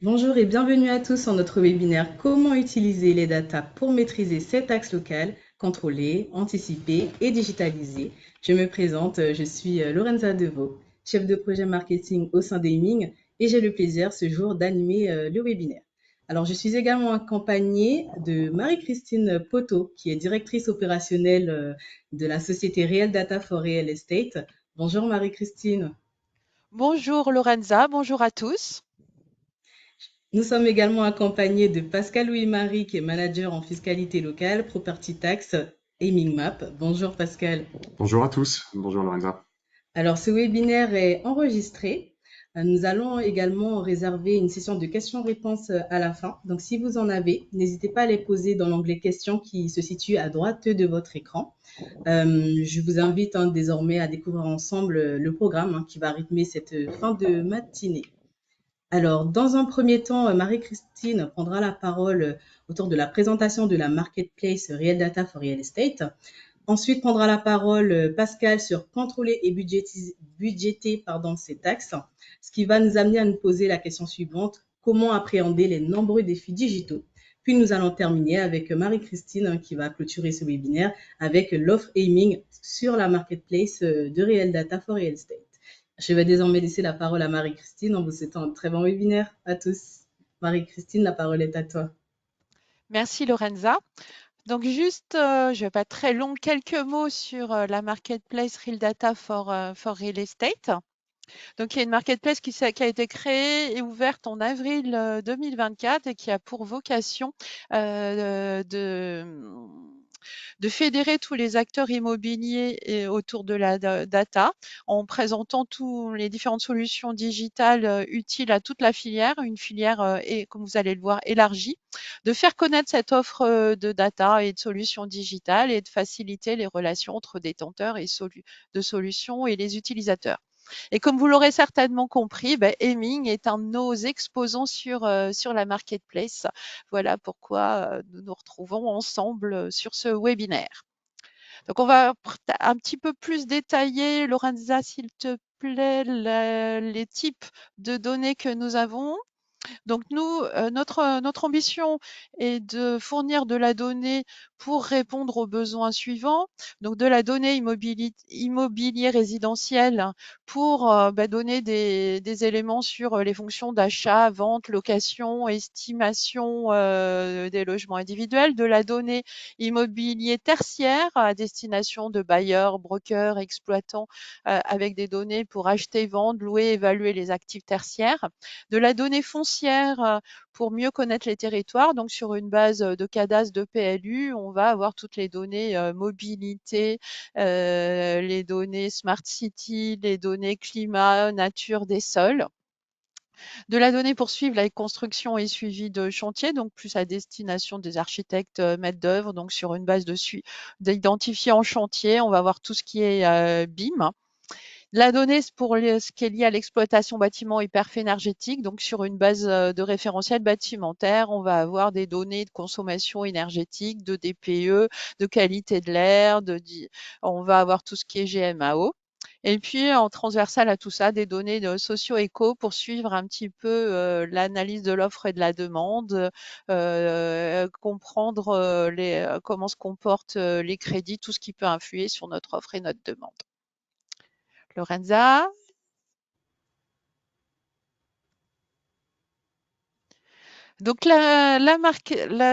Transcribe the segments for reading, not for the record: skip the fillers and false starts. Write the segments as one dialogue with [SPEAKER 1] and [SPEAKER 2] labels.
[SPEAKER 1] Bonjour et bienvenue à tous sur notre webinaire Comment utiliser les data pour maîtriser ses taxes locales, contrôler, anticiper et digitaliser. Je me présente, je suis Lorenza Deveau, chef de projet marketing au sein d'Aiming et j'ai le plaisir ce jour d'animer le webinaire. Alors, je suis également accompagnée de Marie-Christine Poteau, qui est directrice opérationnelle de la société Real Data for Real Estate. Bonjour Marie-Christine.
[SPEAKER 2] Bonjour Lorenza, bonjour à tous.
[SPEAKER 1] Nous sommes également accompagnés de Pascal Louis-Marie, qui est manager en fiscalité locale, Property Tax et Mingmap. Bonjour Pascal.
[SPEAKER 3] Bonjour à tous, bonjour Lorenza.
[SPEAKER 1] Alors, ce webinaire est enregistré. Nous allons également réserver une session de questions-réponses à la fin. Donc, si vous en avez, n'hésitez pas à les poser dans l'onglet questions qui se situe à droite de votre écran. Je vous invite désormais à découvrir ensemble le programme qui va rythmer cette fin de matinée. Alors, dans un premier temps, Marie-Christine prendra la parole autour de la présentation de la marketplace Real Data for Real Estate. Ensuite, prendra la parole Pascal sur contrôler et budgéter ses taxes, ce qui va nous amener à nous poser la question suivante, comment appréhender les nombreux défis digitaux. Puis nous allons terminer avec Marie-Christine qui va clôturer ce webinaire avec l'offre aiming sur la marketplace de Real Data for Real Estate. Je vais désormais laisser la parole à Marie-Christine en vous souhaitant un très bon webinaire à tous. Marie-Christine, la parole est à toi.
[SPEAKER 2] Merci Lorenza. Donc juste, je vais pas être très long, quelques mots sur la marketplace Real Data for Real Estate. Donc il y a une marketplace qui a été créée et ouverte en avril 2024 et qui a pour vocation de fédérer tous les acteurs immobiliers autour de la data en présentant toutes les différentes solutions digitales utiles à toute la filière, une filière et comme vous allez le voir élargie, de faire connaître cette offre de data et de solutions digitales et de faciliter les relations entre détenteurs de solutions et les utilisateurs. Et comme vous l'aurez certainement compris, Hemming est un de nos exposants sur la marketplace. Voilà pourquoi nous nous retrouvons ensemble sur ce webinaire. Donc, on va un petit peu plus détailler, Lorenza, s'il te plaît, les types de données que nous avons. Donc nous, notre ambition est de fournir de la donnée pour répondre aux besoins suivants. Donc de la donnée immobilier résidentiel pour donner des éléments sur les fonctions d'achat, vente, location, estimation des logements individuels. De la donnée immobilier tertiaire à destination de bailleurs, brokers, exploitants avec des données pour acheter, vendre, louer, évaluer les actifs tertiaires, de la donnée foncière pour mieux connaître les territoires. Donc, sur une base de cadastre de PLU, on va avoir toutes les données mobilité, les données Smart City, les données climat, nature des sols. De la donnée pour suivre la construction et suivi de chantier, donc plus à destination des architectes maîtres d'œuvre. Donc, sur une base d'identifier en chantier, on va voir tout ce qui est BIM. La donnée, c'est pour ce qui est lié à l'exploitation bâtiment et perf énergétique. Donc, sur une base de référentiel bâtimentaire, on va avoir des données de consommation énergétique, de DPE, de qualité de l'air, on va avoir tout ce qui est GMAO. Et puis, en transversal à tout ça, des données de socio-éco pour suivre un petit peu l'analyse de l'offre et de la demande, comprendre comment se comportent les crédits, tout ce qui peut influer sur notre offre et notre demande. Lorenza? Donc là,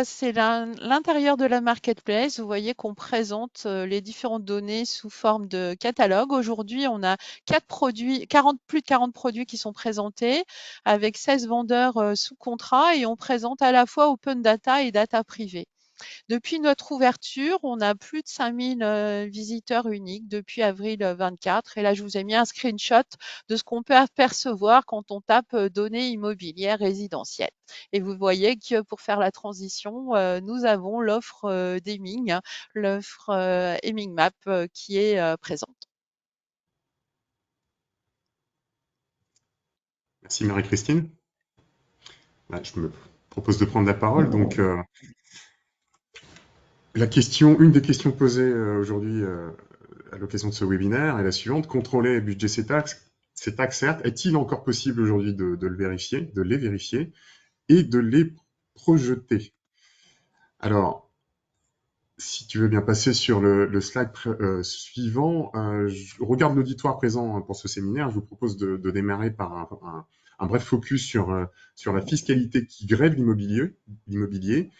[SPEAKER 2] c'est l'intérieur de la marketplace. Vous voyez qu'on présente les différentes données sous forme de catalogue. Aujourd'hui, on a 40, plus de 40 produits qui sont présentés avec 16 vendeurs sous contrat et on présente à la fois open data et data privée. Depuis notre ouverture, on a plus de 5000 visiteurs uniques depuis avril 24. Et là, je vous ai mis un screenshot de ce qu'on peut apercevoir quand on tape données immobilières résidentielles. Et vous voyez que pour faire la transition, nous avons l'offre d'Hemming, l'offre Hemming Map qui est présente.
[SPEAKER 3] Merci Marie-Christine. Je me propose de prendre la parole. Donc, une des questions posées aujourd'hui à l'occasion de ce webinaire est la suivante. Contrôler et budget ces taxes certes, est-il encore possible aujourd'hui de les vérifier? et de les projeter. Alors, si tu veux bien passer sur le slide suivant, je regarde l'auditoire présent pour ce séminaire. Je vous propose de démarrer par un bref focus sur la fiscalité qui grève l'immobilier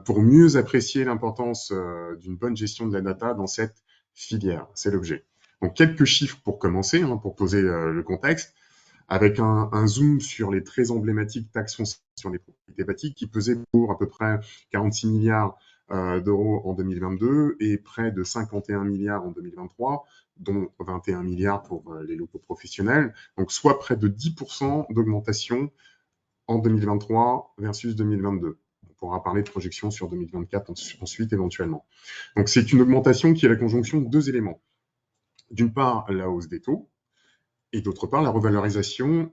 [SPEAKER 3] pour mieux apprécier l'importance d'une bonne gestion de la data dans cette filière. C'est l'objet. Donc, quelques chiffres pour commencer, pour poser le contexte, avec un zoom sur les très emblématiques taxes foncières sur les propriétés bâties qui pesaient pour à peu près 46 milliards d'euros en 2022 et près de 51 milliards en 2023, dont 21 milliards pour les locaux professionnels, donc soit près de 10% d'augmentation en 2023 versus 2022. On pourra parler de projection sur 2024 ensuite éventuellement. Donc c'est une augmentation qui est la conjonction de deux éléments. D'une part, la hausse des taux, et d'autre part, la revalorisation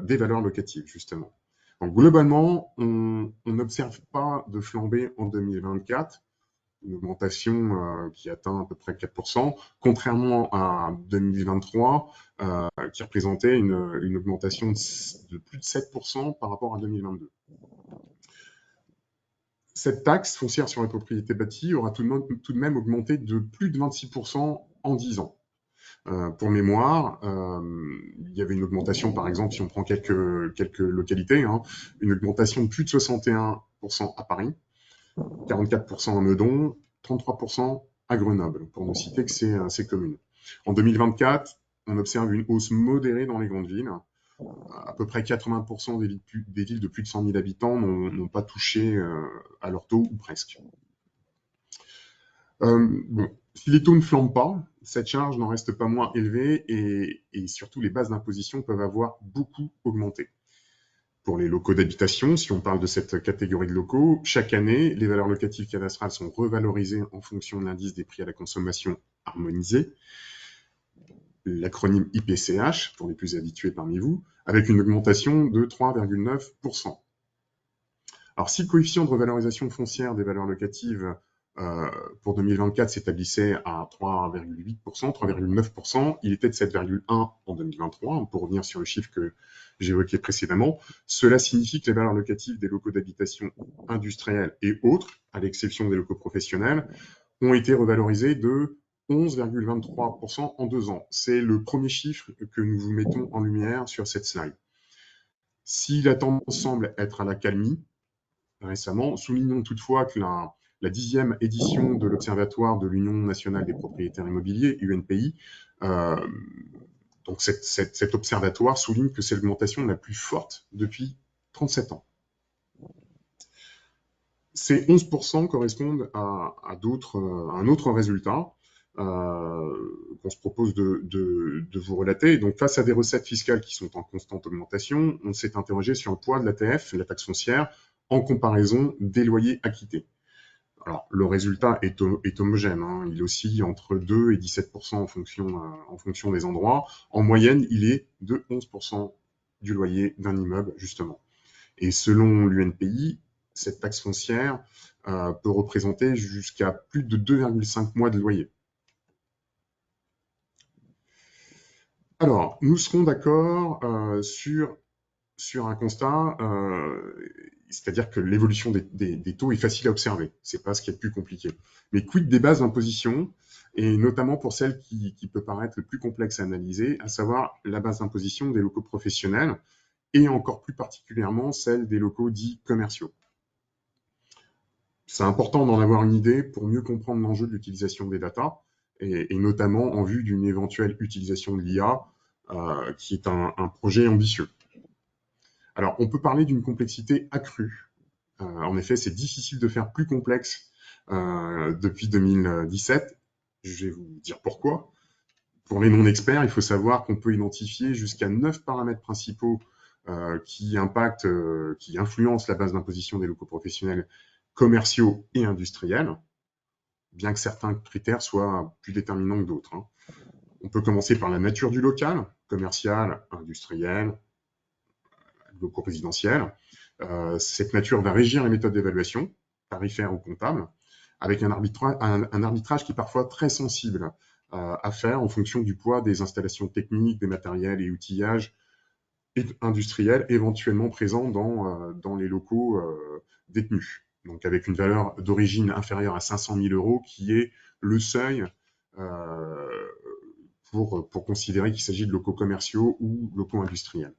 [SPEAKER 3] des valeurs locatives, justement. Donc globalement, on n'observe pas de flambée en 2024, une augmentation qui atteint à peu près 4%, contrairement à 2023, qui représentait une augmentation de plus de 7% par rapport à 2022. Cette taxe foncière sur la propriété bâtie aura tout de même augmenté de plus de 26% en 10 ans. Pour mémoire, il y avait une augmentation, par exemple, si on prend quelques localités, une augmentation de plus de 61% à Paris, 44% à Meudon, 33% à Grenoble, pour ne citer que ces communes. En 2024, on observe une hausse modérée dans les grandes villes. À peu près 80% des villes de plus de 100 000 habitants n'ont pas touché à leur taux, ou presque. Bon, si les taux ne flambent pas, cette charge n'en reste pas moins élevée et surtout les bases d'imposition peuvent avoir beaucoup augmenté. Pour les locaux d'habitation, si on parle de cette catégorie de locaux, chaque année, les valeurs locatives cadastrales sont revalorisées en fonction de l'indice des prix à la consommation harmonisé, l'acronyme IPCH pour les plus habitués parmi vous, avec une augmentation de 3,9%. Alors si le coefficient de revalorisation foncière des valeurs locatives pour 2024 s'établissait à 3,8%, 3,9%. Il était de 7,1% en 2023, pour revenir sur le chiffre que j'évoquais précédemment. Cela signifie que les valeurs locatives des locaux d'habitation industriels et autres, à l'exception des locaux professionnels, ont été revalorisées de 11,23% en 2 ans. C'est le premier chiffre que nous vous mettons en lumière sur cette slide. Si la tendance semble être à l'accalmie récemment, soulignons toutefois que la 10e édition de l'Observatoire de l'Union nationale des propriétaires immobiliers, UNPI, donc cet observatoire souligne que c'est l'augmentation la plus forte depuis 37 ans. Ces 11% correspondent à un autre résultat qu'on se propose de vous relater. Donc, face à des recettes fiscales qui sont en constante augmentation, on s'est interrogé sur le poids de l'ATF, la taxe foncière, en comparaison des loyers acquittés. Alors, le résultat est homogène, il oscille entre 2 et 17% en fonction des endroits. En moyenne, il est de 11% du loyer d'un immeuble, justement. Et selon l'UNPI, cette taxe foncière peut représenter jusqu'à plus de 2,5 mois de loyer. Alors, nous serons d'accord sur un constat, c'est-à-dire que l'évolution des taux est facile à observer. C'est pas ce qui est le plus compliqué. Mais quid des bases d'imposition, et notamment pour celle qui peut paraître le plus complexe à analyser, à savoir la base d'imposition des locaux professionnels, et encore plus particulièrement celle des locaux dits commerciaux. C'est important d'en avoir une idée pour mieux comprendre l'enjeu de l'utilisation des data, et notamment en vue d'une éventuelle utilisation de l'IA, qui est un projet ambitieux. Alors, on peut parler d'une complexité accrue. En effet, c'est difficile de faire plus complexe depuis 2017. Je vais vous dire pourquoi. Pour les non-experts, il faut savoir qu'on peut identifier jusqu'à 9 paramètres principaux qui influencent la base d'imposition des locaux professionnels commerciaux et industriels, bien que certains critères soient plus déterminants que d'autres. On peut commencer par la nature du local, commercial, industriel, locaux résidentiels. Cette nature va régir les méthodes d'évaluation, tarifaires ou comptables, avec un arbitrage qui est parfois très sensible à faire en fonction du poids des installations techniques, des matériels et outillages industriels éventuellement présents dans les locaux détenus. Donc avec une valeur d'origine inférieure à 500 000 € qui est le seuil pour considérer qu'il s'agit de locaux commerciaux ou locaux industriels.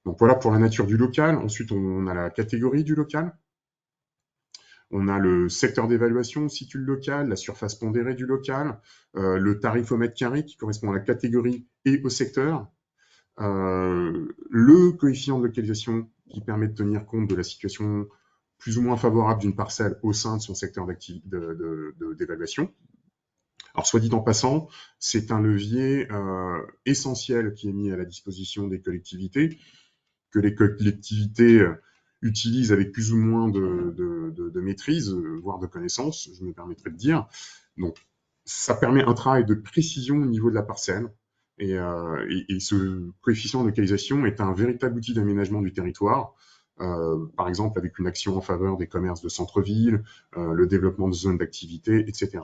[SPEAKER 3] Donc voilà pour la nature du local. Ensuite, on a la catégorie du local. On a le secteur d'évaluation où situe le local, la surface pondérée du local, le tarif au mètre carré qui correspond à la catégorie et au secteur, le coefficient de localisation qui permet de tenir compte de la situation plus ou moins favorable d'une parcelle au sein de son secteur d'évaluation. Alors, soit dit en passant, c'est un levier essentiel qui est mis à la disposition des collectivités, que les collectivités utilisent avec plus ou moins de maîtrise, voire de connaissance, je me permettrai de dire. Donc, ça permet un travail de précision au niveau de la parcelle. Et ce coefficient de localisation est un véritable outil d'aménagement du territoire, par exemple avec une action en faveur des commerces de centre-ville, le développement de zones d'activité, etc.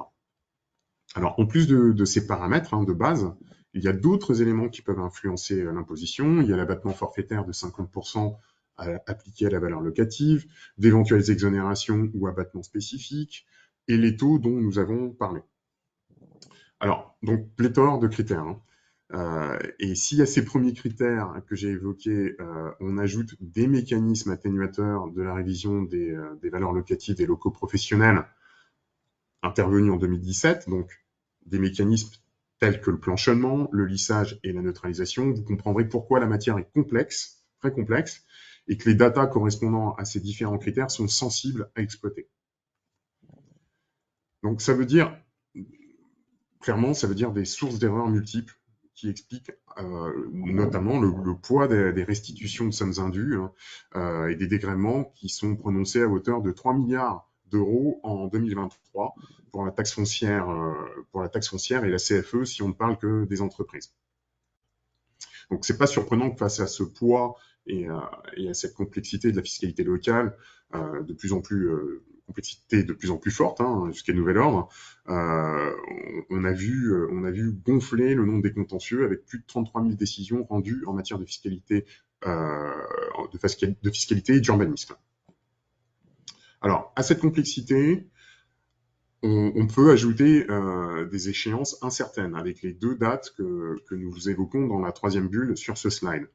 [SPEAKER 3] Alors, en plus de ces paramètres de base, il y a d'autres éléments qui peuvent influencer l'imposition. Il y a l'abattement forfaitaire de 50% appliqué à la valeur locative, d'éventuelles exonérations ou abattements spécifiques, et les taux dont nous avons parlé. Alors, donc, pléthore de critères. Et s'il y a ces premiers critères que j'ai évoqués, on ajoute des mécanismes atténuateurs de la révision des valeurs locatives des locaux professionnels intervenus en 2017, donc des mécanismes tels que le planchonnement, le lissage et la neutralisation. Vous comprendrez pourquoi la matière est complexe, très complexe, et que les datas correspondant à ces différents critères sont sensibles à exploiter. Donc ça veut dire, clairement, ça veut dire des sources d'erreurs multiples qui expliquent notamment le poids des restitutions de sommes indues et des dégrèvements qui sont prononcés à hauteur de 3 milliards d'euros en 2023 pour la taxe foncière et la CFE si on ne parle que des entreprises. Donc c'est pas surprenant que face à ce poids et à cette complexité de la fiscalité locale, complexité de plus en plus forte, jusqu'à nouvel ordre, on a vu gonfler le nombre des contentieux avec plus de 33 000 décisions rendues en matière de fiscalité, de fiscalité et d'urbanisme. Alors, à cette complexité, on peut ajouter des échéances incertaines avec les deux dates que nous évoquons dans la troisième bulle sur ce slide.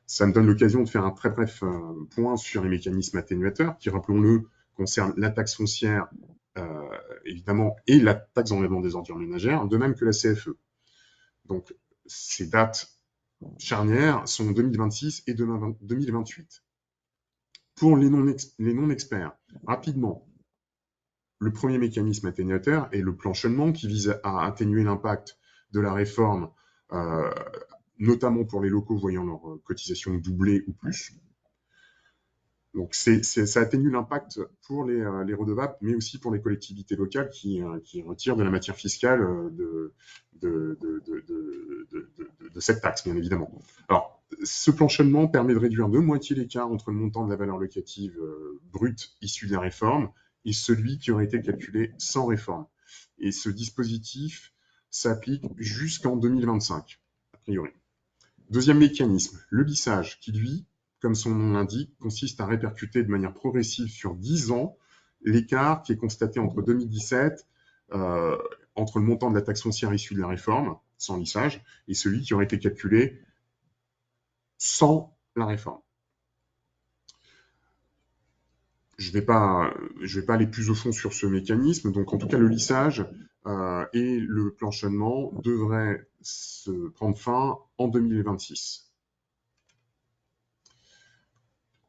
[SPEAKER 3] Ça me donne l'occasion de faire un très bref point sur les mécanismes atténuateurs qui, rappelons-le, concernent la taxe foncière, évidemment, et la taxe d'enlèvement des ordures ménagères, de même que la CFE. Donc, ces dates charnières sont 2026 et 2028. Pour les non-experts, rapidement, le premier mécanisme atténuateur est le planchonnement qui vise à atténuer l'impact de la réforme, notamment pour les locaux voyant leur cotisation doubler ou plus. Donc ça atténue l'impact pour les redevables, mais aussi pour les collectivités locales qui retirent de la matière fiscale de cette taxe, bien évidemment. Alors, ce planchonnement permet de réduire de moitié l'écart entre le montant de la valeur locative brute issue de la réforme et celui qui aurait été calculé sans réforme. Et ce dispositif s'applique jusqu'en 2025, a priori. Deuxième mécanisme, le lissage, qui lui, comme son nom l'indique, consiste à répercuter de manière progressive sur 10 ans l'écart qui est constaté entre 2017, entre le montant de la taxe foncière issue de la réforme, sans lissage, et celui qui aurait été calculé sans la réforme. Je vais pas aller plus au fond sur ce mécanisme. Donc, en tout cas, le lissage et le planchonnement devraient se prendre fin en 2026.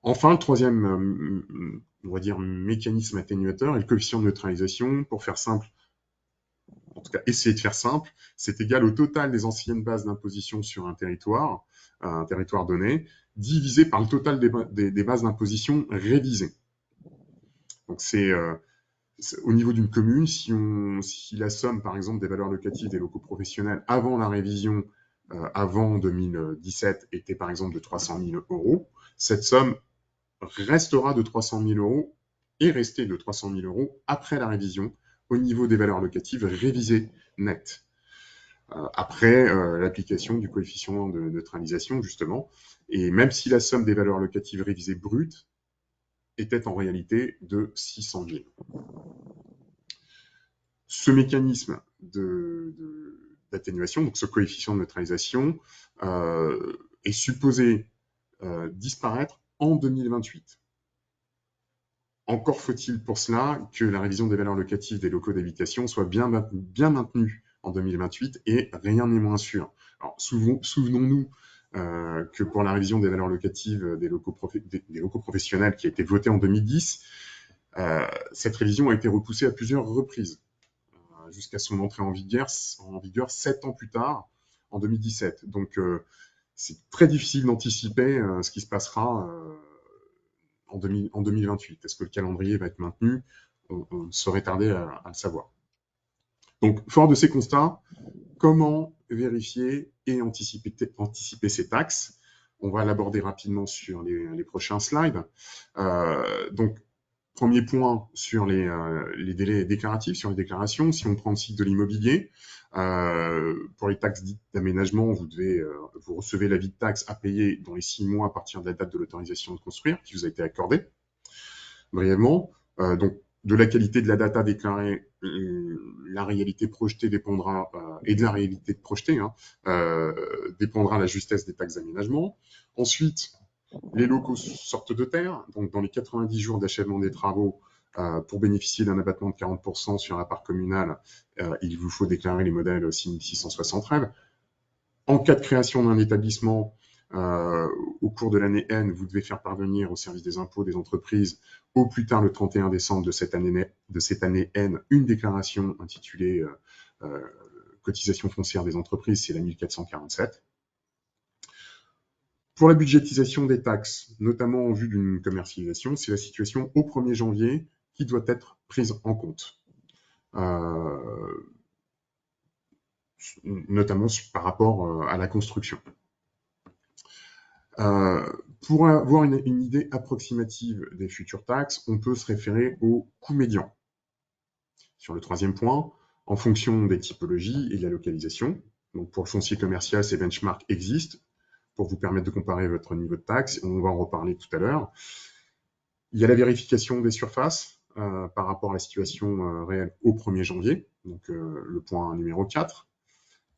[SPEAKER 3] Enfin, le troisième, on va dire, mécanisme atténuateur est le coefficient de neutralisation. Pour faire simple, en tout cas, essayer de faire simple, c'est égal au total des anciennes bases d'imposition sur un territoire donné, divisé par le total des bases d'imposition révisées. Donc, c'est au niveau d'une commune, si la somme, par exemple, des valeurs locatives des locaux professionnels avant la révision, avant 2017, était par exemple de 300 000 €, cette somme restera de 300 000 € et restée de 300 000 € après la révision au niveau des valeurs locatives révisées nettes. après l'application du coefficient de neutralisation, justement. Et même si la somme des valeurs locatives révisées brutes était en réalité de 600 000. Ce mécanisme d'atténuation, donc ce coefficient de neutralisation, est supposé disparaître en 2028. Encore faut-il pour cela que la révision des valeurs locatives des locaux d'habitation soit bien maintenue en 2028 et rien n'est moins sûr. Alors, souvenons-nous que pour la révision des valeurs locatives des locaux professionnels qui a été votée en 2010, cette révision a été repoussée à plusieurs reprises jusqu'à son entrée en vigueur 7 ans plus tard, en 2017. Donc, c'est très difficile d'anticiper ce qui se passera en 2028. Est-ce que le calendrier va être maintenu? On serait tardé à le savoir. Donc, fort de ces constats, comment vérifier et anticiper ces taxes? On va l'aborder rapidement sur les prochains slides. Donc, premier point sur les délais déclaratifs, sur les déclarations. Si on prend le cycle de l'immobilier, pour les taxes dites d'aménagement, vous recevez l'avis de taxe à payer dans les 6 mois à partir de la date de l'autorisation de construire qui vous a été accordée. Brièvement, donc de la qualité de la data déclarée, la réalité projetée dépendra, et de la réalité projetée, dépendra la justesse des taxes d'aménagement. Ensuite, les locaux sortent de terre, donc dans les 90 jours d'achèvement des travaux, pour bénéficier d'un abattement de 40% sur la part communale, il vous faut déclarer les modèles 6660 REV. En cas de création d'un établissement, au cours de l'année N, vous devez faire parvenir au service des impôts des entreprises, au plus tard le 31 décembre de cette année N, une déclaration intitulée cotisation foncière des entreprises, c'est la 1447. Pour la budgétisation des taxes, notamment en vue d'une commercialisation, c'est la situation au 1er janvier qui doit être prise en compte. Notamment par rapport à la construction. Pour avoir une idée approximative des futures taxes, on peut se référer au coût médian. Sur le troisième point, en fonction des typologies et de la localisation. Donc pour le foncier commercial, ces benchmarks existent pour vous permettre de comparer votre niveau de taxe. On va en reparler tout à l'heure. Il y a la vérification des surfaces par rapport à la situation réelle au 1er janvier, donc le point numéro 4.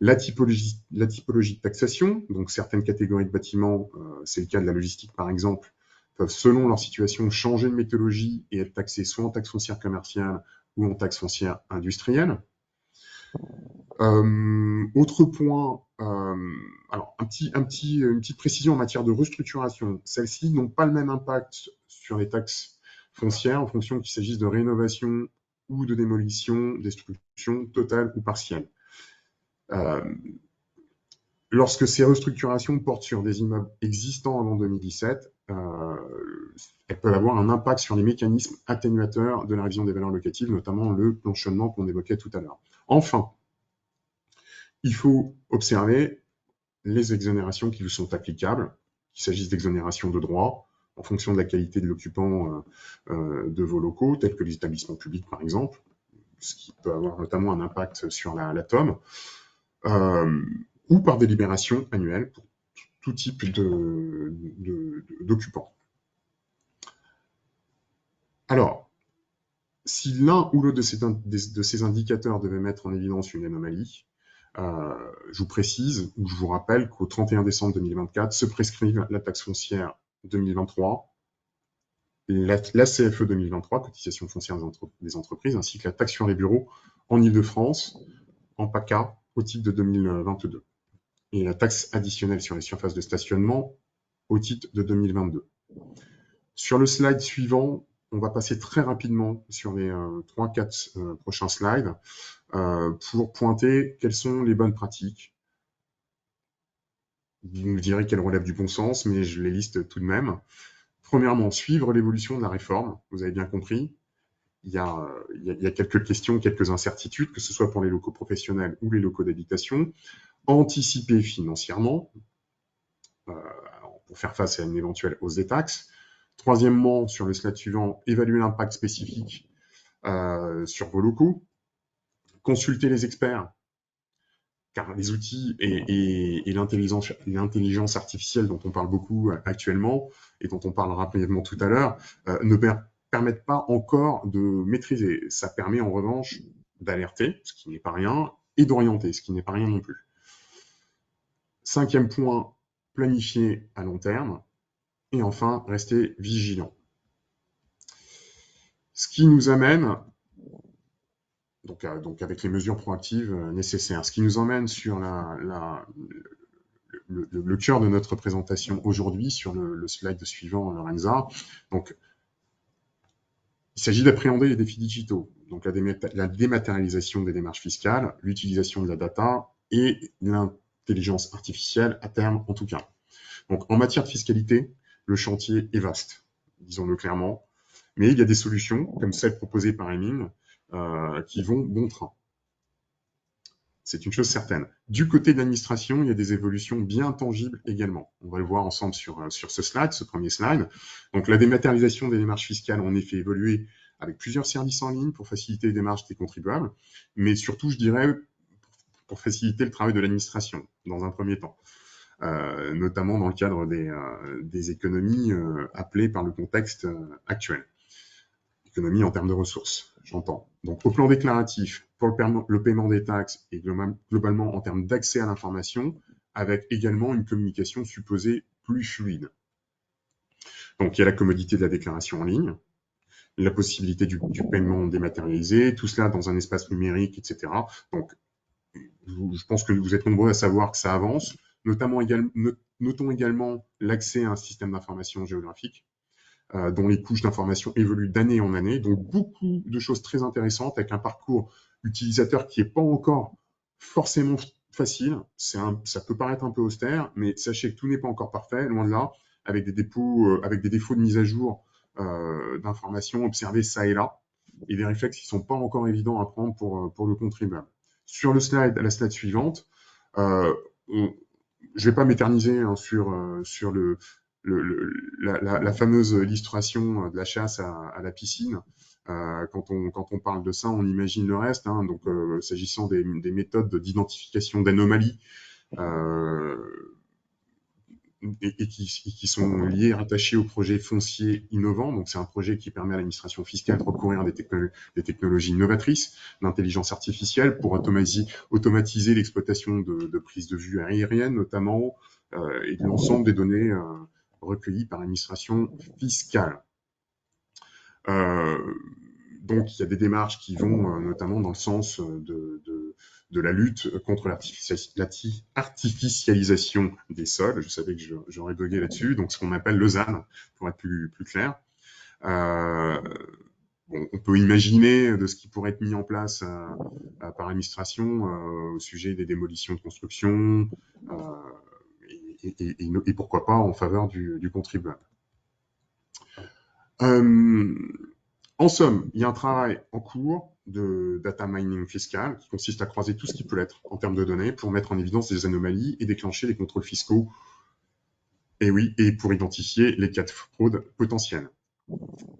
[SPEAKER 3] La typologie de taxation, donc certaines catégories de bâtiments, c'est le cas de la logistique par exemple, peuvent selon leur situation changer de méthodologie et être taxées soit en taxe foncière commerciale ou en taxe foncière industrielle. Autre point, alors une petite précision en matière de restructuration. Celles-ci n'ont pas le même impact sur les taxes foncières en fonction qu'il s'agisse de rénovation ou de démolition, destruction totale ou partielle. Lorsque ces restructurations portent sur des immeubles existants avant 2017, elles peuvent avoir un impact sur les mécanismes atténuateurs de la révision des valeurs locatives, notamment le planchonnement qu'on évoquait tout à l'heure. Enfin, il faut observer les exonérations qui vous sont applicables, qu'il s'agisse d'exonérations de droit, en fonction de la qualité de l'occupant de vos locaux, tels que les établissements publics par exemple, ce qui peut avoir notamment un impact sur la TOM, ou par délibération annuelle pour tout type d'occupants. Alors, si l'un ou l'autre de ces indicateurs devait mettre en évidence une anomalie, je vous précise ou je vous rappelle qu'au 31 décembre 2024 se prescrivent la taxe foncière 2023, la CFE 2023, cotisation foncière des entreprises, ainsi que la taxe sur les bureaux en Île-de-France, en PACA, au titre de 2022. Et la taxe additionnelle sur les surfaces de stationnement au titre de 2022. Sur le slide suivant, on va passer très rapidement sur les 3-4 prochains slides pour pointer quelles sont les bonnes pratiques. Vous me direz qu'elles relèvent du bon sens, mais je les liste tout de même. Premièrement, suivre l'évolution de la réforme. Vous avez bien compris. Il y a quelques questions, quelques incertitudes, que ce soit pour les locaux professionnels ou les locaux d'habitation. Anticiper financièrement pour faire face à une éventuelle hausse des taxes. Troisièmement, sur le slide suivant, évaluer l'impact spécifique sur vos locaux. Consulter les experts car les outils et l'intelligence artificielle dont on parle beaucoup actuellement et dont on parlera brièvement tout à l'heure ne permettent pas encore de maîtriser. Ça permet en revanche d'alerter, ce qui n'est pas rien, et d'orienter, ce qui n'est pas rien non plus. 5e point, planifier à long terme. Et enfin, rester vigilant. Ce qui nous amène, donc avec les mesures proactives nécessaires, ce qui nous emmène sur le cœur de notre présentation aujourd'hui, sur le slide suivant, Lorenza. Donc, il s'agit d'appréhender les défis digitaux, donc la dématérialisation des démarches fiscales, l'utilisation de la data et l'intelligence artificielle à terme en tout cas. Donc, en matière de fiscalité, le chantier est vaste, disons-le clairement, mais il y a des solutions, comme celle proposée par Hemming, qui vont bon train. C'est une chose certaine. Du côté de l'administration, il y a des évolutions bien tangibles également. On va le voir ensemble sur ce slide, ce premier slide. Donc, la dématérialisation des démarches fiscales a en effet évolué avec plusieurs services en ligne pour faciliter les démarches des contribuables, mais surtout, je dirais, pour faciliter le travail de l'administration, dans un premier temps. Notamment dans le cadre des économies appelées par le contexte actuel. Économie en termes de ressources, j'entends. Donc, au plan déclaratif, pour le paiement des taxes et globalement en termes d'accès à l'information, avec également une communication supposée plus fluide. Donc, il y a la commodité de la déclaration en ligne, la possibilité du paiement dématérialisé, tout cela dans un espace numérique, etc. Donc, je pense que vous êtes nombreux à savoir que ça avance. Notons également l'accès à un système d'information géographique, dont les couches d'information évoluent d'année en année. Donc, beaucoup de choses très intéressantes avec un parcours utilisateur qui n'est pas encore forcément facile. Ça peut paraître un peu austère, mais sachez que tout n'est pas encore parfait, loin de là, avec des défauts de mise à jour d'informations observés ça et là, et des réflexes qui ne sont pas encore évidents à prendre pour le contribuable. Sur la slide suivante, je ne vais pas m'éterniser sur la fameuse illustration de la chasse à la piscine. Quand on parle de ça, on imagine le reste. Hein. Donc, s'agissant des méthodes d'identification d'anomalies et qui sont liées, rattachées au projet foncier innovant. Donc, c'est un projet qui permet à l'administration fiscale de recourir à des technologies novatrices, d'intelligence artificielle pour automatiser l'exploitation de prises de vue aériennes, notamment, et de l'ensemble des données recueillies par l'administration fiscale. Donc, il y a des démarches qui vont notamment dans le sens de la lutte contre l'artificialisation des sols. Je savais que j'aurais bugué là-dessus. Donc, ce qu'on appelle le ZAN, pour être plus clair. Bon, on peut imaginer de ce qui pourrait être mis en place par l'administration au sujet des démolitions de construction et pourquoi pas en faveur du contribuable. En somme, il y a un travail en cours de data mining fiscal qui consiste à croiser tout ce qui peut l'être en termes de données pour mettre en évidence des anomalies et déclencher les contrôles fiscaux. Et oui, et pour identifier les cas de fraude potentiels.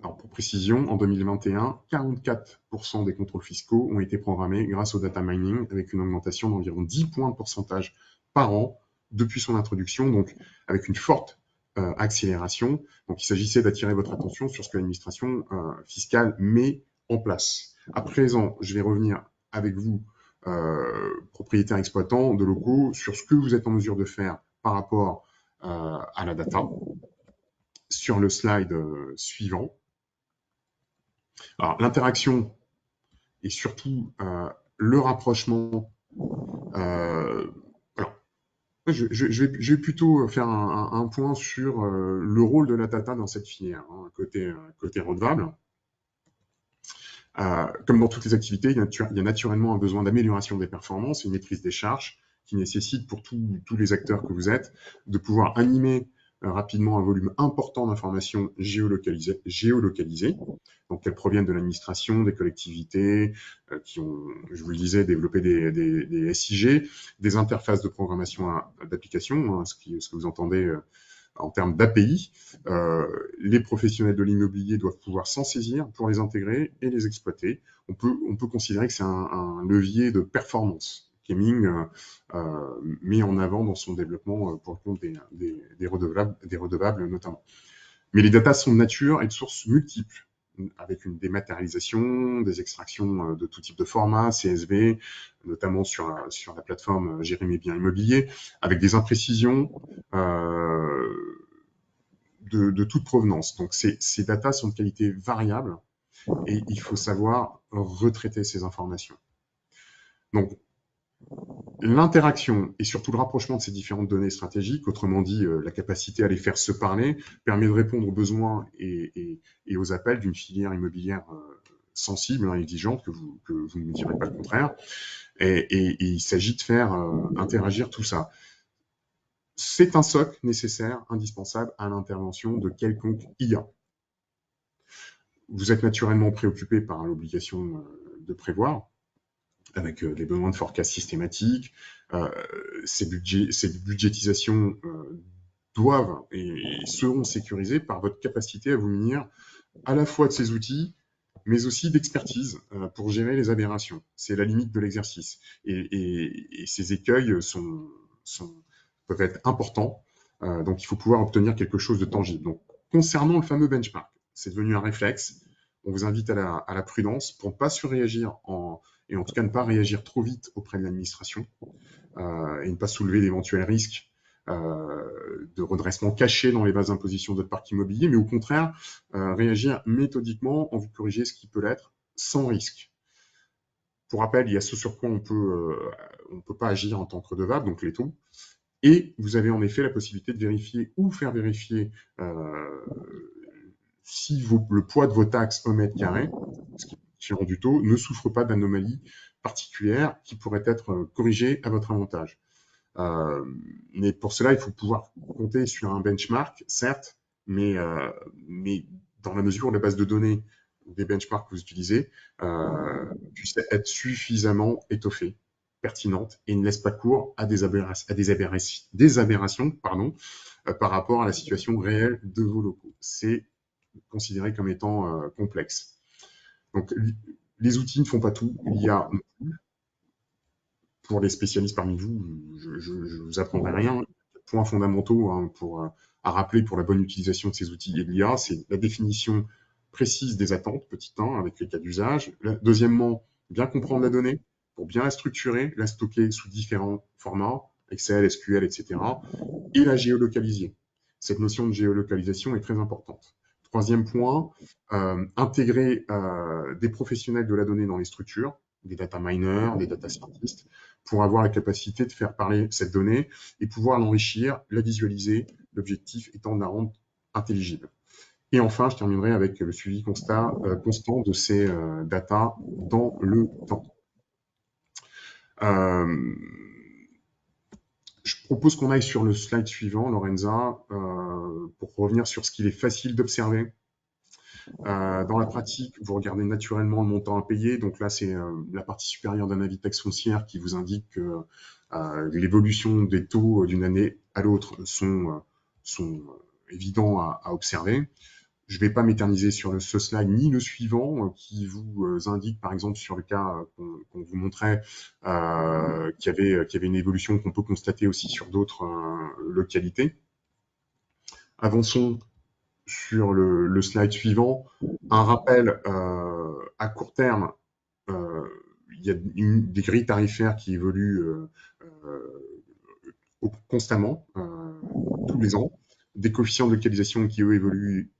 [SPEAKER 3] Alors, pour précision, en 2021, 44% des contrôles fiscaux ont été programmés grâce au data mining avec une augmentation d'environ 10 points de pourcentage par an depuis son introduction, donc avec une forte accélération. Donc, il s'agissait d'attirer votre attention sur ce que l'administration fiscale met en place. À présent, je vais revenir avec vous, propriétaires exploitants de locaux, sur ce que vous êtes en mesure de faire par rapport à la data. Sur le slide suivant. Alors, l'interaction et surtout le rapprochement. Je vais plutôt faire un point sur le rôle de la data dans cette filière, hein, côté redevable. Comme dans toutes les activités, il y a naturellement un besoin d'amélioration des performances et une maîtrise des charges qui nécessite pour tous les acteurs que vous êtes de pouvoir animer rapidement un volume important d'informations géolocalisées, donc qu'elles proviennent de l'administration, des collectivités, qui ont, je vous le disais, développé des SIG, des interfaces de programmation d'application, hein, ce que vous entendez en termes d'API. Les professionnels de l'immobilier doivent pouvoir s'en saisir pour les intégrer et les exploiter. On peut considérer que c'est un levier de performance Kemming met en avant dans son développement pour le compte des redevables notamment. Mais les datas sont de nature et de sources multiples, avec une dématérialisation, des extractions de tout type de format, CSV, notamment sur la plateforme Gérer mes biens immobiliers, avec des imprécisions de toute provenance. Donc ces datas sont de qualité variable et il faut savoir retraiter ces informations. Donc l'interaction et surtout le rapprochement de ces différentes données stratégiques, autrement dit la capacité à les faire se parler, permet de répondre aux besoins et aux appels d'une filière immobilière sensible, exigeante, que vous ne me direz pas le contraire. Et il s'agit de faire interagir tout ça. C'est un socle nécessaire, indispensable à l'intervention de quelconque IA. Vous êtes naturellement préoccupé par l'obligation de prévoir, avec les besoins de forecast systématiques. Ces budgétisations doivent et seront sécurisées par votre capacité à vous munir à la fois de ces outils, mais aussi d'expertise pour gérer les aberrations. C'est la limite de l'exercice. Et ces écueils peuvent être importants, donc il faut pouvoir obtenir quelque chose de tangible. Donc, concernant le fameux benchmark, c'est devenu un réflexe. On vous invite à la prudence pour ne pas surréagir et en tout cas ne pas réagir trop vite auprès de l'administration et ne pas soulever d'éventuels risques de redressement caché dans les bases d'imposition de votre parc immobilier, mais au contraire, réagir méthodiquement en vue de corriger ce qui peut l'être sans risque. Pour rappel, il y a ce sur quoi on peut pas agir en tant que redevable, donc les taux, et vous avez en effet la possibilité de vérifier ou faire vérifier si le poids de vos taxes au mètre carré, ce qui est différent du taux, ne souffre pas d'anomalies particulières qui pourraient être corrigées à votre avantage. Mais pour cela, il faut pouvoir compter sur un benchmark, certes, mais dans la mesure où la base de données des benchmarks que vous utilisez puisse être suffisamment étoffée, pertinente, et ne laisse pas cours à des aberrations par rapport à la situation réelle de vos locaux. C'est considéré comme étant complexe. Donc, les outils ne font pas tout. Il y a, pour les spécialistes parmi vous, je ne vous apprendrai rien. Points fondamentaux à rappeler pour la bonne utilisation de ces outils et de l'IA, c'est la définition précise des attentes, petit 1, avec les cas d'usage. Deuxièmement, bien comprendre la donnée pour bien la structurer, la stocker sous différents formats, Excel, SQL, etc. et la géolocaliser. Cette notion de géolocalisation est très importante. Troisième point, intégrer des professionnels de la donnée dans les structures, des data miners, des data scientists, pour avoir la capacité de faire parler cette donnée et pouvoir l'enrichir, la visualiser, l'objectif étant de la rendre intelligible. Et enfin, je terminerai avec le suivi constant de ces data dans le temps. Je propose qu'on aille sur le slide suivant, Lorenza, pour revenir sur ce qu'il est facile d'observer. Dans la pratique, vous regardez naturellement le montant à payer. Donc là, c'est la partie supérieure d'un avis de taxe foncière qui vous indique que l'évolution des taux d'une année à l'autre sont évidents à observer. Je ne vais pas m'éterniser sur ce slide ni le suivant qui vous indique, par exemple, sur le cas qu'on vous montrait, qu'il y avait une évolution qu'on peut constater aussi sur d'autres localités. Avançons sur le slide suivant. Un rappel, à court terme, il y a des grilles tarifaires qui évoluent constamment, tous les ans. Des coefficients de localisation qui, eux, évoluent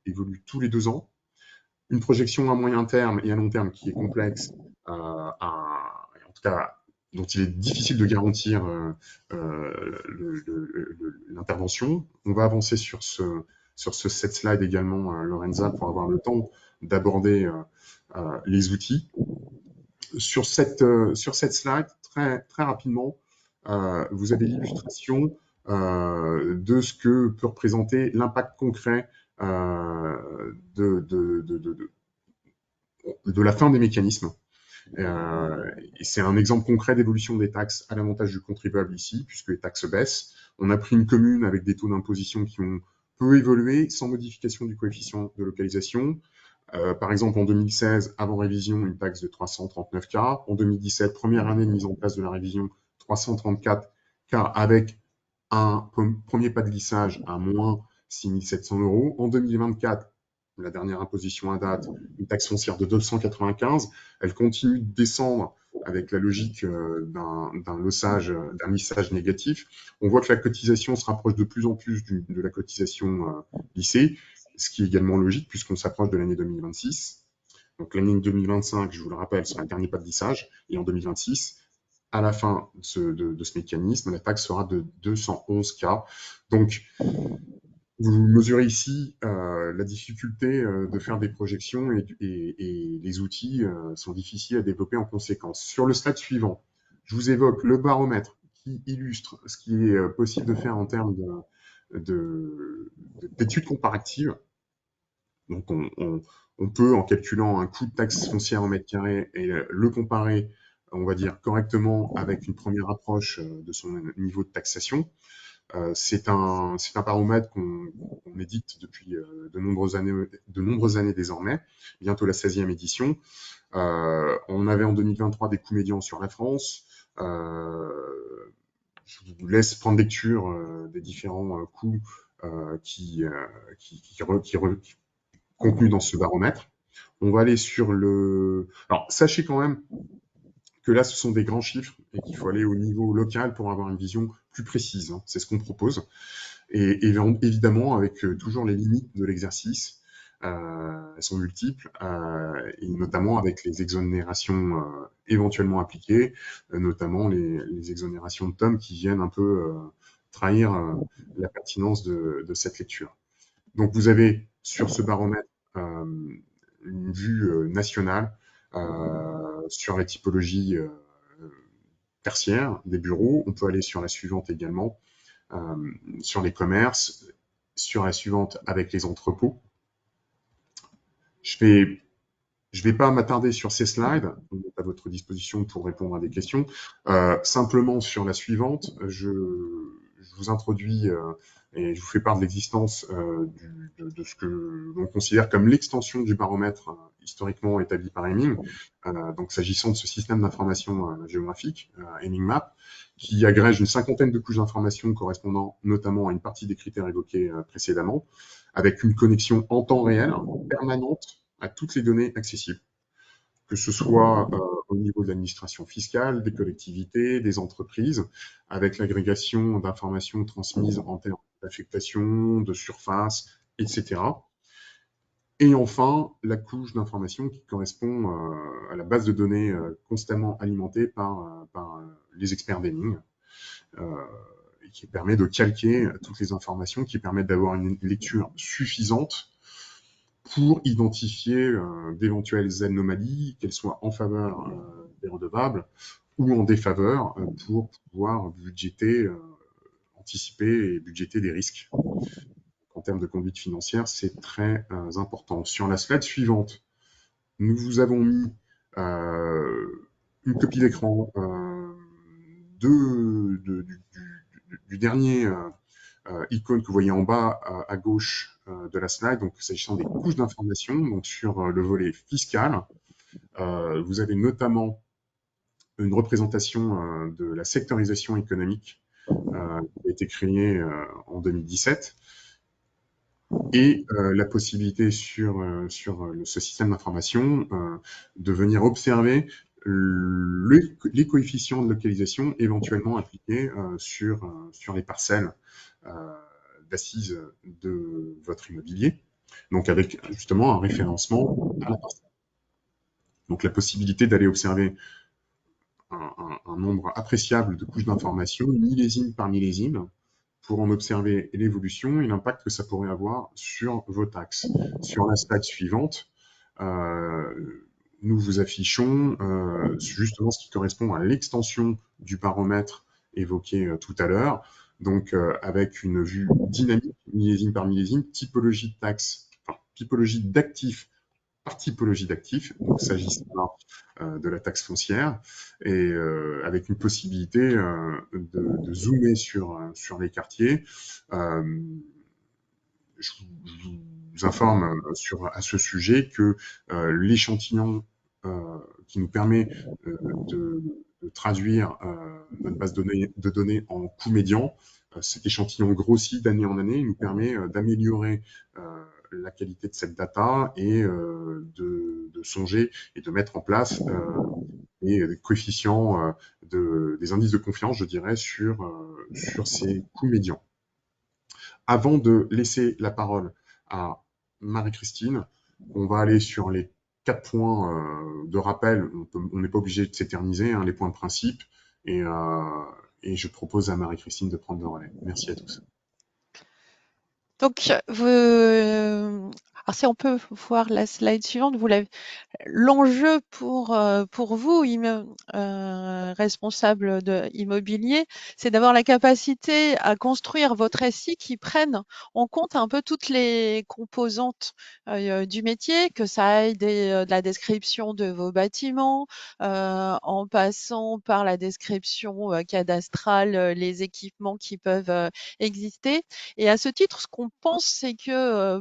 [SPEAKER 3] tous les 2 ans. Une projection à moyen terme et à long terme qui est complexe, en tout cas, dont il est difficile de garantir l'intervention. On va avancer sur cette slide également, Lorenza, pour avoir le temps d'aborder les outils. Sur cette slide, très, très rapidement, vous avez l'illustration de ce que peut représenter l'impact concret de la fin des mécanismes. Et c'est un exemple concret d'évolution des taxes à l'avantage du contribuable ici, puisque les taxes baissent. On a pris une commune avec des taux d'imposition qui ont peu évolué, sans modification du coefficient de localisation. Par exemple, en 2016, avant révision, une taxe de 339 K. En 2017, première année de mise en place de la révision, 334, car avec un premier pas de glissage à moins 6 700 €. En 2024, la dernière imposition à date, une taxe foncière de 295. Elle continue de descendre avec la logique d'un lissage négatif. On voit que la cotisation se rapproche de plus en plus de la cotisation lissée, ce qui est également logique puisqu'on s'approche de l'année 2026. Donc l'année 2025, je vous le rappelle, sera le dernier pas de lissage. Et en 2026, à la fin de ce mécanisme, la taxe sera de 211K. Donc, vous mesurez ici la difficulté de faire des projections et les outils sont difficiles à développer en conséquence. Sur le slide suivant, je vous évoque le baromètre qui illustre ce qui est possible de faire en termes d'études comparatives. Donc, on peut, en calculant un coût de taxe foncière en mètre carré, et le comparer, on va dire, correctement avec une première approche de son niveau de taxation. C'est un baromètre qu'on édite depuis de nombreuses années désormais, bientôt la 16e édition. On avait en 2023 des coûts médians sur la France. Je vous laisse prendre lecture des différents coûts qui contenus dans ce baromètre. On va aller sur le... Alors, sachez quand même que là, ce sont des grands chiffres et qu'il faut aller au niveau local pour avoir une vision plus précise. Hein. C'est ce qu'on propose. Et évidemment, avec toujours les limites de l'exercice, elles sont multiples, et notamment avec les exonérations éventuellement appliquées, notamment les exonérations de TOM qui viennent un peu trahir la pertinence de cette lecture. Donc, vous avez sur ce baromètre une vue nationale sur la typologie tertiaire des bureaux. On peut aller sur la suivante également, sur les commerces, sur la suivante avec les entrepôts. Je vais pas m'attarder sur ces slides, on est à votre disposition pour répondre à des questions. Simplement sur la suivante, je vous introduis et je vous fais part de l'existence de ce que l'on considère comme l'extension du baromètre historiquement établi par Hemming, donc s'agissant de ce système d'information géographique, Hemming Map, qui agrège une cinquantaine de couches d'informations correspondant notamment à une partie des critères évoqués précédemment, avec une connexion en temps réel permanente à toutes les données accessibles, que ce soit au niveau de l'administration fiscale, des collectivités, des entreprises, avec l'agrégation d'informations transmises en termes d'affectation, de surface, etc. Et enfin, la couche d'informations qui correspond à la base de données constamment alimentée par les experts d'Hemming, et qui permet de calquer toutes les informations, qui permettent d'avoir une lecture suffisante pour identifier d'éventuelles anomalies, qu'elles soient en faveur des redevables ou en défaveur, pour pouvoir anticiper et budgéter des risques. En termes de conduite financière, c'est très important. Sur la slide suivante, nous vous avons mis une copie d'écran du dernier icône que vous voyez en bas à gauche de la slide, donc s'agissant des couches d'information, donc sur le volet fiscal, vous avez notamment une représentation de la sectorisation économique qui a été créée en 2017, et la possibilité sur ce système d'information de venir observer les coefficients de localisation éventuellement appliqués sur les parcelles d'assises de votre immobilier, donc avec justement un référencement à la parcelle. Donc la possibilité d'aller observer un nombre appréciable de couches d'informations, millésime par millésime, pour en observer l'évolution et l'impact que ça pourrait avoir sur vos taxes. Sur la slide suivante, nous vous affichons justement ce qui correspond à l'extension du baromètre évoqué tout à l'heure, donc avec une vue dynamique, millésime par millésime, typologie de taxes, enfin, typologie d'actifs par typologie d'actifs, donc s'agissant de la taxe foncière, et avec une possibilité de zoomer sur les quartiers. Je vous informe à ce sujet que l'échantillon qui nous permet traduire notre base de données en coût médian. Cet échantillon grossit d'année en année, il nous permet d'améliorer la qualité de cette data et de songer et de mettre en place des coefficients, des indices de confiance, je dirais, sur ces coûts médians. Avant de laisser la parole à Marie-Christine, on va aller sur les 4 points de rappel. On n'est pas obligé de s'éterniser, hein, les points de principe. Et, et je propose à Marie-Christine de prendre le relais. Merci à tous.
[SPEAKER 2] Donc, alors si on peut voir la slide suivante, l'enjeu pour vous, responsable immobilier, c'est d'avoir la capacité à construire votre SI qui prenne en compte un peu toutes les composantes du métier, que ça aille de la description de vos bâtiments, en passant par la description cadastrale, les équipements qui peuvent exister. Et à ce titre, ce qu'on pense, c'est que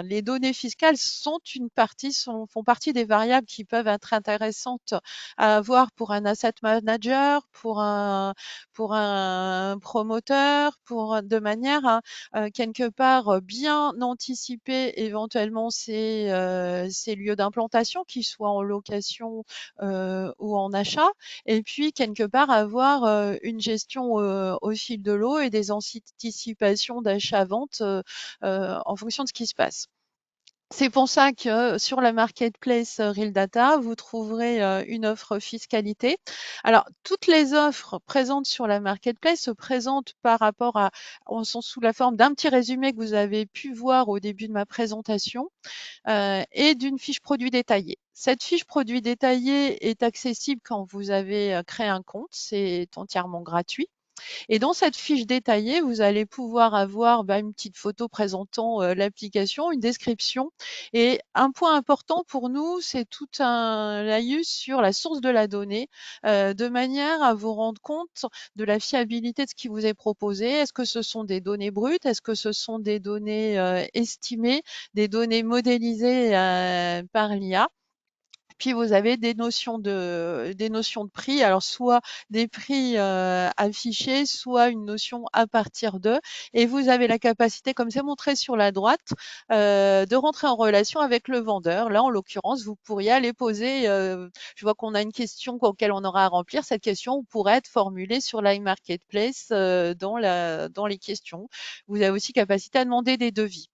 [SPEAKER 2] les données fiscales font partie des variables qui peuvent être intéressantes à avoir pour un asset manager, pour un promoteur, de manière à quelque part bien anticiper éventuellement ces lieux d'implantation, qu'ils soient en location ou en achat, et puis quelque part avoir une gestion au fil de l'eau et des anticipations d'achat-vente en fonction de ce qui se passe. C'est pour ça que sur la marketplace Real Data, vous trouverez une offre fiscalité. Alors, toutes les offres présentes sur la marketplace se présentent sont sous la forme d'un petit résumé que vous avez pu voir au début de ma présentation et d'une fiche produit détaillée. Cette fiche produit détaillée est accessible quand vous avez créé un compte, c'est entièrement gratuit. Et dans cette fiche détaillée, vous allez pouvoir avoir une petite photo présentant l'application, une description. Et un point important pour nous, c'est tout un laïus sur la source de la donnée, de manière à vous rendre compte de la fiabilité de ce qui vous est proposé. Est-ce que ce sont des données brutes? Est-ce que ce sont des données estimées, des données modélisées par l'IA? Puis vous avez des notions de prix, alors soit des prix affichés, soit une notion à partir d'eux. Et vous avez la capacité, comme c'est montré sur la droite, de rentrer en relation avec le vendeur. Là, en l'occurrence, vous pourriez aller poser, je vois qu'on a une question auquel on aura à remplir. Cette question pourrait être formulée sur l'iMarketplace dans les questions. Vous avez aussi capacité à demander des devis.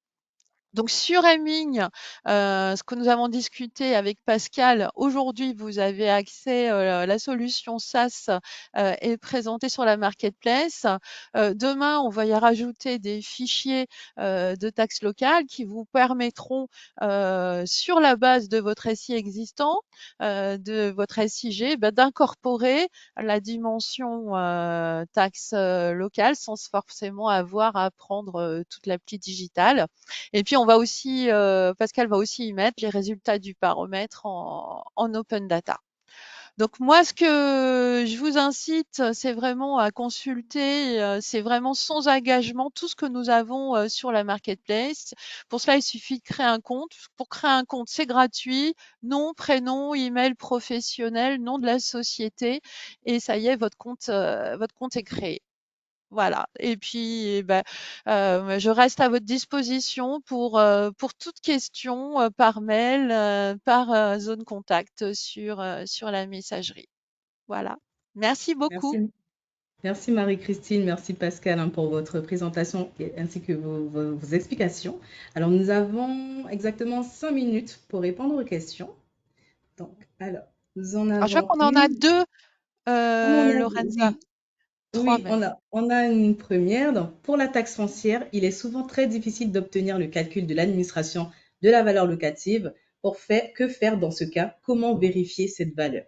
[SPEAKER 2] Donc sur Hemming, ce que nous avons discuté avec Pascal, aujourd'hui, vous avez accès, la solution SaaS est présentée sur la marketplace. Demain, on va y rajouter des fichiers de taxes locales qui vous permettront, sur la base de votre SI existant, de votre SIG, d'incorporer la dimension taxe locale sans forcément avoir à prendre toute l'appli digitale. Et puis, Pascal va aussi y mettre les résultats du paramètre en open data. Donc moi, ce que je vous incite, c'est vraiment à consulter, c'est vraiment sans engagement tout ce que nous avons sur la marketplace. Pour cela, il suffit de créer un compte. Pour créer un compte, c'est gratuit. Nom, prénom, email professionnel, nom de la société, et ça y est, votre compte est créé. Voilà. Et puis, je reste à votre disposition pour toute question par mail, par zone contact sur la messagerie. Voilà. Merci beaucoup.
[SPEAKER 1] Merci. Merci Marie-Christine, merci Pascal hein, pour votre présentation ainsi que vos explications. Alors, nous avons exactement 5 minutes pour répondre aux questions. Donc, alors, nous en
[SPEAKER 2] Alors, je vois
[SPEAKER 1] avons
[SPEAKER 2] qu'on en a
[SPEAKER 1] une.
[SPEAKER 2] deux,
[SPEAKER 1] On en a,
[SPEAKER 2] Lorenza.
[SPEAKER 1] oui,
[SPEAKER 2] Trois
[SPEAKER 1] oui,
[SPEAKER 2] même.
[SPEAKER 1] on a une première. Donc, pour la taxe foncière, il est souvent très difficile d'obtenir le calcul de l'administration de la valeur locative. Que faire dans ce cas? Comment vérifier cette valeur?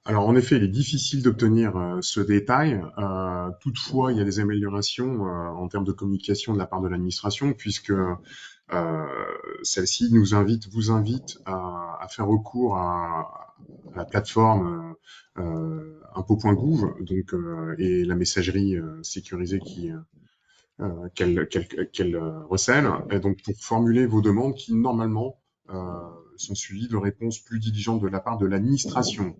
[SPEAKER 3] Alors, en effet, il est difficile d'obtenir ce détail. Toutefois, il y a des améliorations en termes de communication de la part de l'administration, puisque celle-ci vous invite à faire recours à la plateforme impôt.gouv, donc et la messagerie sécurisée qu'elle recèle. Et donc, pour formuler vos demandes qui, normalement, sont suivies de réponses plus diligentes de la part de l'administration.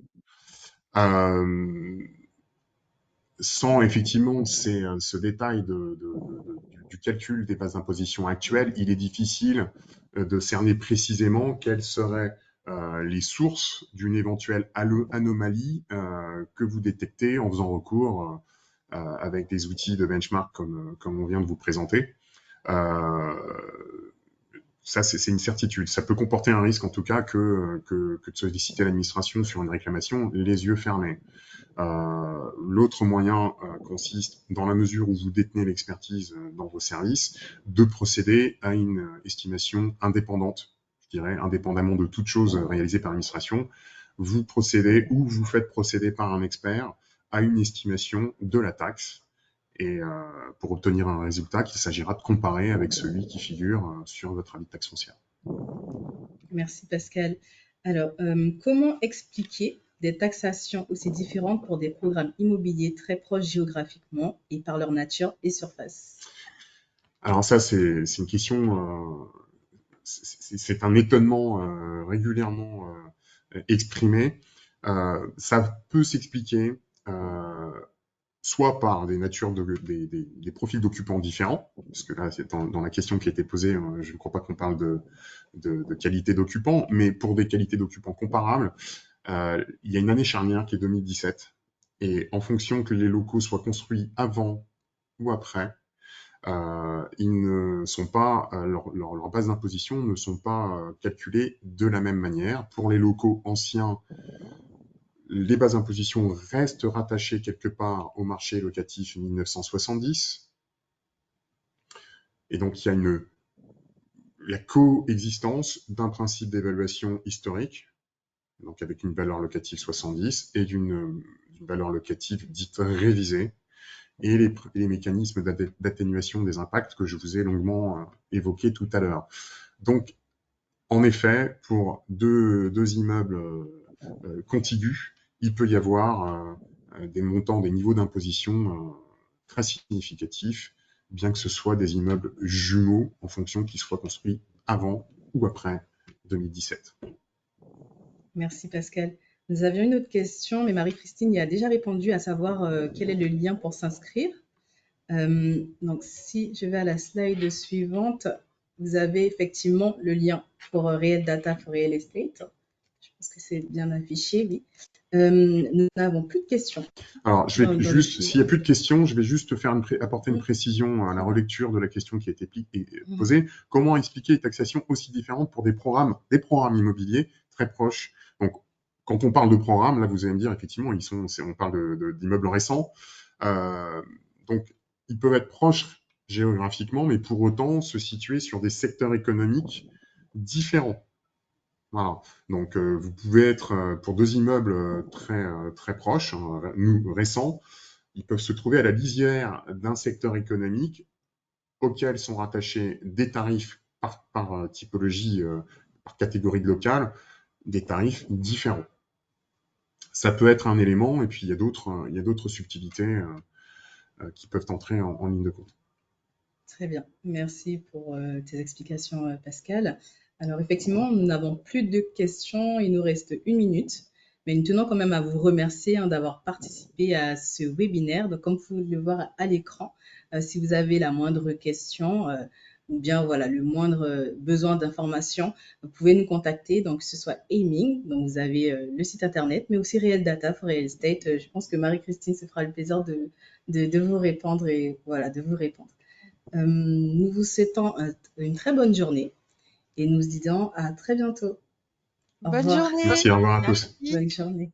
[SPEAKER 3] Sans effectivement ce détail du calcul des bases d'imposition actuelles, il est difficile de cerner précisément quelles seraient les sources d'une éventuelle anomalie que vous détectez en faisant recours avec des outils de benchmark comme on vient de vous présenter. Ça, c'est une certitude. Ça peut comporter un risque, en tout cas, que de solliciter l'administration sur une réclamation les yeux fermés. L'autre moyen consiste, dans la mesure où vous détenez l'expertise dans vos services, de procéder à une estimation indépendante, je dirais, indépendamment de toute chose réalisée par l'administration. Vous procédez ou vous faites procéder par un expert à une estimation de la taxe et pour obtenir un résultat qu'il s'agira de comparer avec celui qui figure sur votre avis de taxe foncière.
[SPEAKER 1] Merci Pascal. Alors, comment expliquer des taxations aussi différentes pour des programmes immobiliers très proches géographiquement et par leur nature et surface?
[SPEAKER 3] Alors ça, c'est une question, c'est un étonnement régulièrement exprimé. Ça peut s'expliquer soit par des natures des profils d'occupants différents, parce que là, c'est dans la question qui a été posée, je ne crois pas qu'on parle de qualité d'occupants, mais pour des qualités d'occupants comparables, il y a une année charnière qui est 2017, et en fonction que les locaux soient construits avant ou après, ils ne sont pas, leurs bases d'imposition ne sont pas calculées de la même manière. Pour les locaux anciens, les bases d'imposition restent rattachées quelque part au marché locatif 1970. Et donc, il y a la coexistence d'un principe d'évaluation historique, donc avec une valeur locative 70, et d'une valeur locative dite révisée, et les mécanismes d'atténuation des impacts que je vous ai longuement évoqués tout à l'heure. Donc, en effet, pour deux immeubles contigus, il peut y avoir des montants, des niveaux d'imposition très significatifs, bien que ce soit des immeubles jumeaux en fonction qu'ils soient construits avant ou après 2017.
[SPEAKER 1] Merci Pascal. Nous avions une autre question, mais Marie-Christine y a déjà répondu, à savoir quel est le lien pour s'inscrire. Donc, si je vais à la slide suivante, vous avez effectivement le lien pour Real Data for Real Estate. Je pense que c'est bien affiché, oui. Nous n'avons plus de questions.
[SPEAKER 3] Alors, s'il n'y a plus de questions, je vais juste apporter une précision à la relecture de la question qui a été posée. Comment expliquer les taxations aussi différentes pour des programmes immobiliers très proches? Donc, quand on parle de programmes, là, vous allez me dire, effectivement, on parle d'immeubles récents. Donc, ils peuvent être proches géographiquement, mais pour autant se situer sur des secteurs économiques différents. Voilà. Donc, vous pouvez être pour deux immeubles très proches, récents, ils peuvent se trouver à la lisière d'un secteur économique auquel sont rattachés des tarifs par typologie, par catégorie de local, des tarifs différents. Ça peut être un élément, et puis il y a d'autres subtilités qui peuvent entrer en ligne de compte.
[SPEAKER 1] Très bien, merci pour tes explications, Pascal. Alors effectivement, nous n'avons plus de questions, il nous reste 1 minute, mais nous tenons quand même à vous remercier d'avoir participé à ce webinaire. Donc comme vous pouvez le voir à l'écran, si vous avez la moindre question ou bien voilà, le moindre besoin d'information, vous pouvez nous contacter, donc que ce soit Aiming, donc vous avez le site internet, mais aussi Real Data for Real Estate. Je pense que Marie-Christine se fera le plaisir de vous répondre et voilà, de vous répondre. Nous vous souhaitons une très bonne journée et nous vous disons à très bientôt.
[SPEAKER 2] Bonne journée.
[SPEAKER 3] Merci, au revoir à tous.
[SPEAKER 1] Bonne journée.